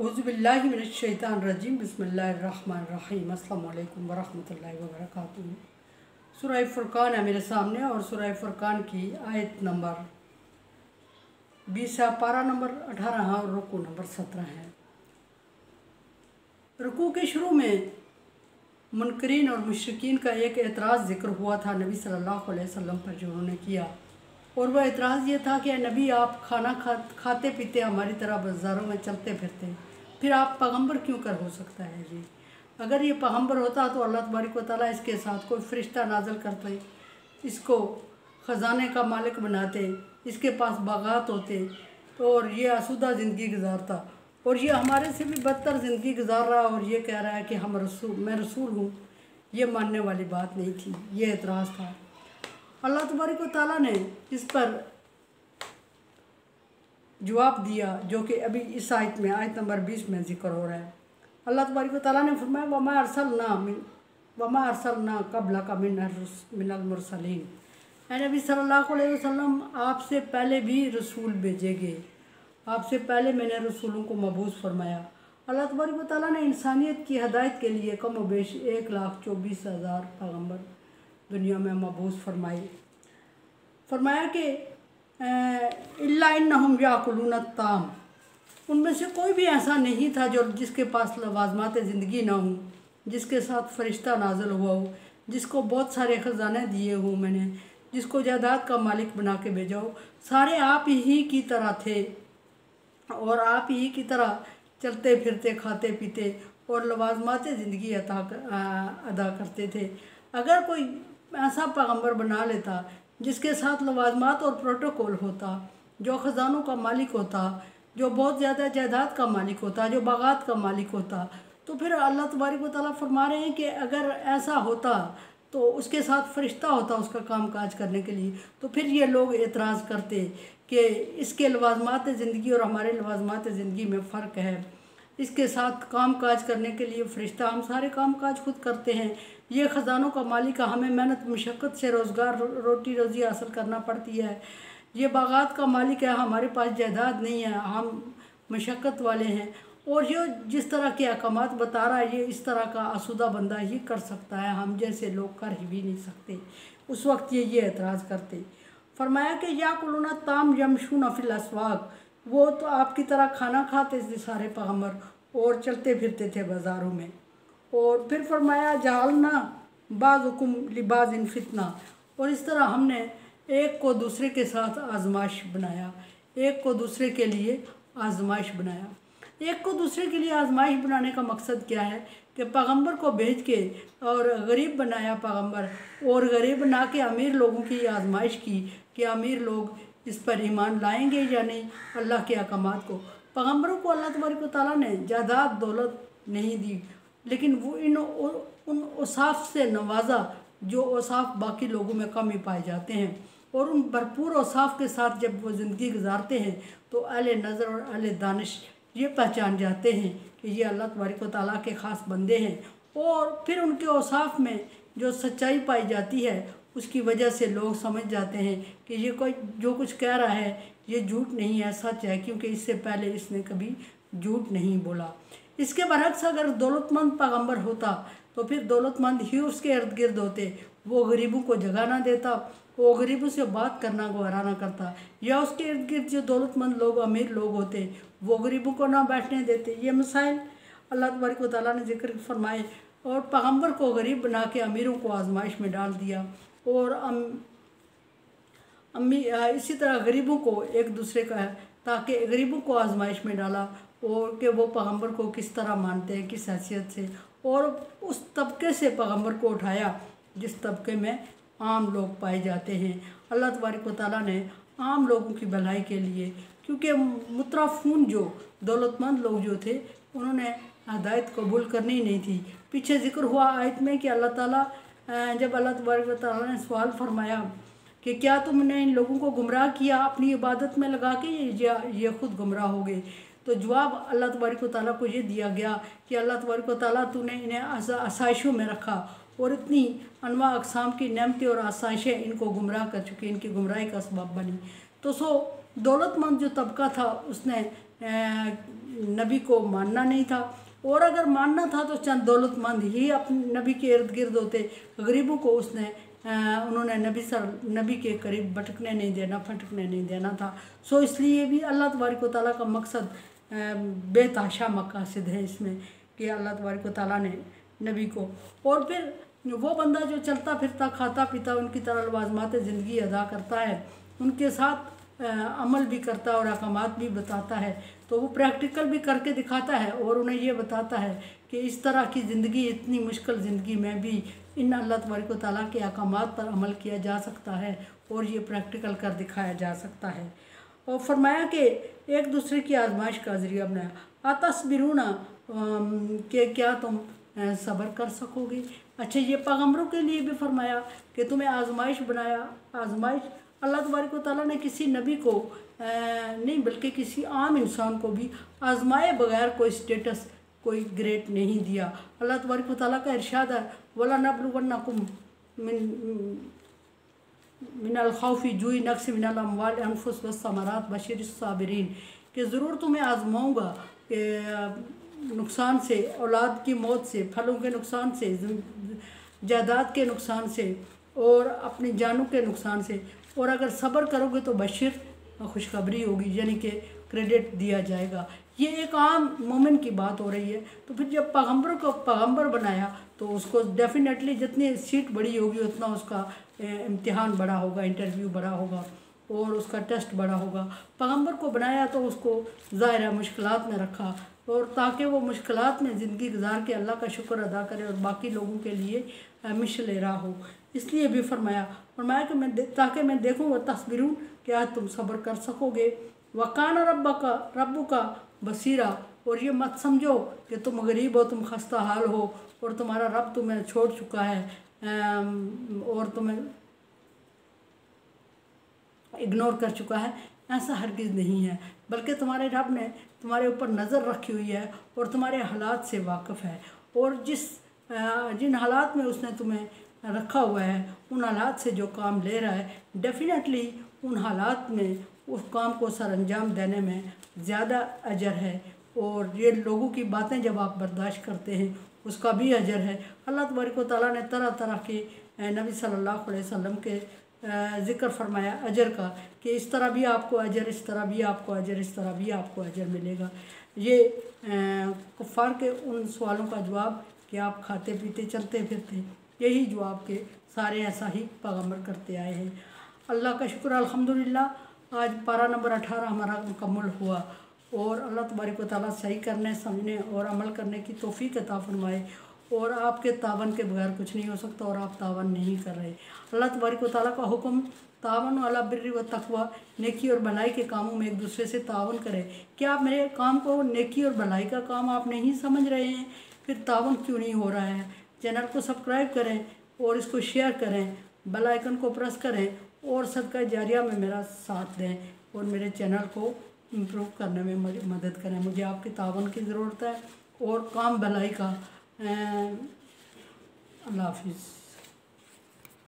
औज़ुबिल्लाहि मिनश्शैतानिर्रजीम बिस्मिल्लाहिर्रहमानिर्रहीम अस्सलामु अलैकुम वरहमतुल्लाहि वबरकातुहू। सूरह फुरकान है मेरे सामने और सूरह फुरकान की आयत नंबर 20 है, पारा नंबर 18 और रुकू नंबर 17 है। रुकू के शुरू में मुनकरीन और मुशरिकीन का एक एतराज़ ज़िक्र हुआ था नबी सल्लल्लाहु अलैहि वसल्लम पर जो उन्होंने किया, और वह एतराज़ ये था कि नबी आप खाना खाते पीते हमारी तरह बाज़ारों में चलते फिरते, फिर आप पैगंबर क्यों कर हो सकता है जी? अगर ये पैगंबर होता तो अल्लाह तबारक व तआला इसके साथ कोई फ़रिश्ता नाज़िल करते, इसको ख़जाने का मालिक बनाते, इसके पास बागात होते और ये आसूदा ज़िंदगी गुजारता, और ये हमारे से भी बदतर ज़िंदगी गुजार रहा और ये कह रहा है कि मैं रसूल हूँ। ये मानने वाली बात नहीं थी, ये एतराज़ था। अल्लाह तबारक व तआला ने इस पर जवाब दिया जो कि अभी इस आयत में आयत नंबर 20 में ज़िक्र हो रहा है। अल्लाह तबारक व तआला ने फरमाया वमा अरसलना क़ब्लक मिनल मुरसलीन, नबी सल्लल्लाहु अलैहि वसल्लम आपसे पहले भी रसूल भेजे गए, आपसे पहले मैंने रसूलों को मबूस फरमाया। अल्लाह तबारक व तआला ने इंसानियत की हदायत के लिए कम व बेश 1,24,000 पैगम्बर दुनिया में मबूस फरमाया कि इल्ला इन्नहुम याकुलून अत्ताम, उनमें से कोई भी ऐसा नहीं था जिसके पास लवाज़मात ज़िंदगी ना हो, जिसके साथ फ़रिश्ता नाज़िल हुआ हो, जिसको बहुत सारे ख़जाने दिए हों मैंने, जिसको जायदाद का मालिक बना के भेजा हो। सारे आप ही की तरह थे और आप ही की तरह चलते फिरते खाते पीते और लवाज़मात ज़िंदगी अदा करते थे। अगर कोई ऐसा पैगंबर बना लेता जिसके साथ लवाज़मात और प्रोटोकॉल होता, जो ख़जानों का मालिक होता, जो बहुत ज़्यादा जायदाद का मालिक होता, जो बागात का मालिक होता, तो फिर अल्लाह तबारक व तआला फरमा रहे हैं कि अगर ऐसा होता तो उसके साथ फ़रिश्ता होता उसका काम काज करने के लिए, तो फिर ये लोग एतराज़ करते कि इसके लवाज़मात ज़िंदगी और हमारे लवाज़मात ज़िंदगी में फ़र्क है। इसके साथ काम काज करने के लिए फ़रिश्ता, हम सारे काम काज खुद करते हैं। ये ख़जानों का मालिक है, हमें मेहनत मशक्क़त से रोज़गार रोटी रोज़ी हासिल करना पड़ती है। ये बागात का मालिक है, हमारे पास जायदाद नहीं है, हम मशक्क़त वाले हैं। और ये जिस तरह के अहकामात बता रहा है ये इस तरह का आसूदा बंदा ही कर सकता है, हम जैसे लोग कर ही भी नहीं सकते। उस वक्त ये एतराज़ करते। फरमाया कि याकुलूना ताम यमशूना फिल अस्वाक, वो तो आपकी तरह खाना खाते थे सारे पैगम्बर और चलते फिरते थे बाज़ारों में। और फिर फरमाया जालना बाज़ुकुम लिबाज़िन फितना, और इस तरह हमने एक को दूसरे के साथ आजमाइश बनाया, एक को दूसरे के लिए आजमाइश बनाया। एक को दूसरे के लिए आजमाइश बनाने का मकसद क्या है कि पैगंबर को भेज के और गरीब बनाया पैगंबर, और गरीब बना के अमीर लोगों की आजमाइश की कि अमीर लोग इस पर ईमान लाएंगे या नहीं अल्लाह के अहकामात को। पैगंबरों को अल्लाह तबारक व तआला ने जायदाद दौलत नहीं दी, लेकिन वो उन औसाफ से नवाजा जो औसाफ बाकी लोगों में कम ही पाए जाते हैं, और उन भरपूर औसाफ के साथ जब वो ज़िंदगी गुजारते हैं तो अहले नज़र और अहले दानिश ये पहचान जाते हैं कि ये अल्लाह तबारक व तआला के ख़ास बंदे हैं। और फिर उनके औसाफ में जो सच्चाई पाई जाती है उसकी वजह से लोग समझ जाते हैं कि ये कोई जो कुछ कह रहा है ये झूठ नहीं है, सच है, क्योंकि इससे पहले इसने कभी झूठ नहीं बोला। इसके बरक्स अगर दौलतमंद पैगंबर होता तो फिर दौलतमंद ही उसके इर्द गिर्द होते, वो गरीबों को जगह ना देता, वो गरीबों से बात करना गवारा ना करता, या उसके इर्द गिर्द जो दौलतमंद लोग अमीर लोग होते वो गरीबों को ना बैठने देते। ये मसाइल अल्लाह तबारक व तआला ने जिक्र फरमाए, और पैगंबर को गरीब बना के अमीरों को आजमाइश में डाल दिया, और इसी तरह गरीबों को एक दूसरे का ताकि गरीबों को आजमाइश में डाला, और कि वो पैगंबर को किस तरह मानते हैं, किस हैसियत से, और उस तबके से पैगंबर को उठाया जिस तबके में आम लोग पाए जाते हैं। अल्लाह तबारक व तआला ने आम लोगों की भलाई के लिए, क्योंकि मुतरफ़ून जो दौलतमंद लोग जो थे उन्होंने हदायत कबूल करनी ही नहीं थी। पीछे ज़िक्र हुआ आयत में कि अल्लाह ताला जब अल्लाह तबारक व तआला ने सवाल फरमाया कि क्या तुमने इन लोगों को गुमराह किया अपनी इबादत में लगा के, ये खुद गुमराह हो गए, तो जवाब अल्लाह तबारक व तआला को ये दिया गया कि अल्लाह तबारक व तआला तूने इन्हें आसाइशों में रखा और इतनी अनवा अक़साम की नेमतें और आसाइशें इनको गुमराह कर चुकी, इनकी गुमराही का सबब बनी। तो दौलतमंद जो तबका था उसने नबी को मानना नहीं था, और अगर मानना था तो चंद दौलतमंद ही अपने नबी के इर्द गिर्द होते। गरीबों को उन्होंने नबी के करीब भटकने नहीं देना, फटकने नहीं देना था। सो इसलिए भी अल्लाह तबारक व तआला का मकसद बेतहाशा मकासद है इसमें कि अल्लाह तबारक व तआला ने नबी को, और फिर वो बंदा जो चलता फिरता खाता पीता उनकी तरह लवाजमात ज़िंदगी अदा करता है, उनके साथ अमल भी करता है और अहकामात भी बताता है, तो वो प्रैक्टिकल भी करके दिखाता है और उन्हें ये बताता है कि इस तरह की ज़िंदगी, इतनी मुश्किल ज़िंदगी में भी इन अल्लाह तबारक व तआला के अहकामात पर अमल किया जा सकता है और ये प्रैक्टिकल कर दिखाया जा सकता है। और फरमाया कि एक दूसरे की आजमाइश का ज़रिया बनाया। अतस्बिरूना कि क्या तुम सब्र कर सकोगे। अच्छा, ये पैगम्बरों के लिए भी फरमाया कि तुम्हें आजमाइश बनाया। आजमाइश अल्लाह तबारक व तआला ने किसी नबी को नहीं बल्कि किसी आम इंसान को भी आजमाए बगैर कोई स्टेटस, कोई ग्रेड नहीं दिया। अल्लाह तबारक व तआला का इरशाद है, वला नबलुवन्नकुम मिनल खौफि जुई नक्स मिनल अमवाल अनफुस वस्समरात बशीरिस साबिरीन, कि ज़रूर तुम्हें आजमाऊँगा कि नुकसान से, औलाद की मौत से, फलों के नुकसान से, जायदाद के नुकसान से और अपनी जानों के नुकसान से, और अगर सब्र करोगे तो बशीर खुशखबरी होगी, यानी कि क्रेडिट दिया जाएगा। ये एक आम मोमिन की बात हो रही है। तो फिर जब पैगम्बर को पैगम्बर बनाया तो उसको डेफिनेटली जितनी सीट बड़ी होगी उतना उसका इम्तिहान बड़ा होगा, इंटरव्यू बड़ा होगा और उसका टेस्ट बड़ा होगा। पैगम्बर को बनाया तो उसको ज़ाहिर है मुश्किलात में रखा, और ताकि वो मुश्किलात में ज़िंदगी गुजार के अल्लाह का शुक्र अदा करे और बाकी लोगों के लिए मिशल राह हो। इसलिए भी फरमाया कि ताकि मैं देखूँ वह तस्बीरून, क्या तुम सब्र कर सकोगे। वकान रब्बु का बसीरा, और ये मत समझो कि तुम गरीब हो, तुम खस्ता हाल हो और तुम्हारा रब तुम्हें छोड़ चुका है और तुम्हें इग्नोर कर चुका है। ऐसा हरगिज़ नहीं है, बल्कि तुम्हारे रब ने तुम्हारे ऊपर नज़र रखी हुई है और तुम्हारे हालात से वाकिफ़ है, और जिन हालात में उसने तुम्हें रखा हुआ है उन हालात से जो काम ले रहा है, डेफिनेटली उन हालात में उस काम को सर अंजाम देने में ज़्यादा अजर है। और ये लोगों की बातें जब आप बर्दाश्त करते हैं उसका भी अजर है। अल्लाह तबारक व तआला ने तरह तरह के नबी सल्लल्लाहु अलैहि वसल्लम के ज़िक्र फरमाया अजर का, कि इस तरह भी आपको अजर, इस तरह भी आपको अजर, इस तरह भी आपको अजर मिलेगा। ये कुफ़ार के उन सवालों का जवाब कि आप खाते पीते चलते फिरते, यही जवाब के सारे ऐसा ही पैगम्बर करते आए हैं। अल्लाह का शुक्र, अल्हम्दुलिल्लाह आज पारा नंबर 18 हमारा मुकम्मल हुआ, और अल्लाह तबारक व तआला सही करने, समझने और अमल करने की तौफीक अता फरमाए। और आपके तावन के बगैर कुछ नहीं हो सकता और आप तावन नहीं कर रहे। अल्लाह तबारक व तआला का हुक्म, तावन अला बिर्रि व तक़वा, नेकी और भलाई के कामों में एक दूसरे से तावन करें। क्या आप मेरे काम को नेकी और भलाई का काम आप नहीं समझ रहे हैं? फिर तावन क्यों नहीं हो रहा है? चैनल को सब्सक्राइब करें और इसको शेयर करें, बेल आइकन को प्रेस करें और सदका जारिया में मेरा साथ दें और मेरे चैनल को इम्प्रूव करने में मदद करें। मुझे आपके तावन की ज़रूरत है और काम भलाई का। अल्लाह हाफिज़।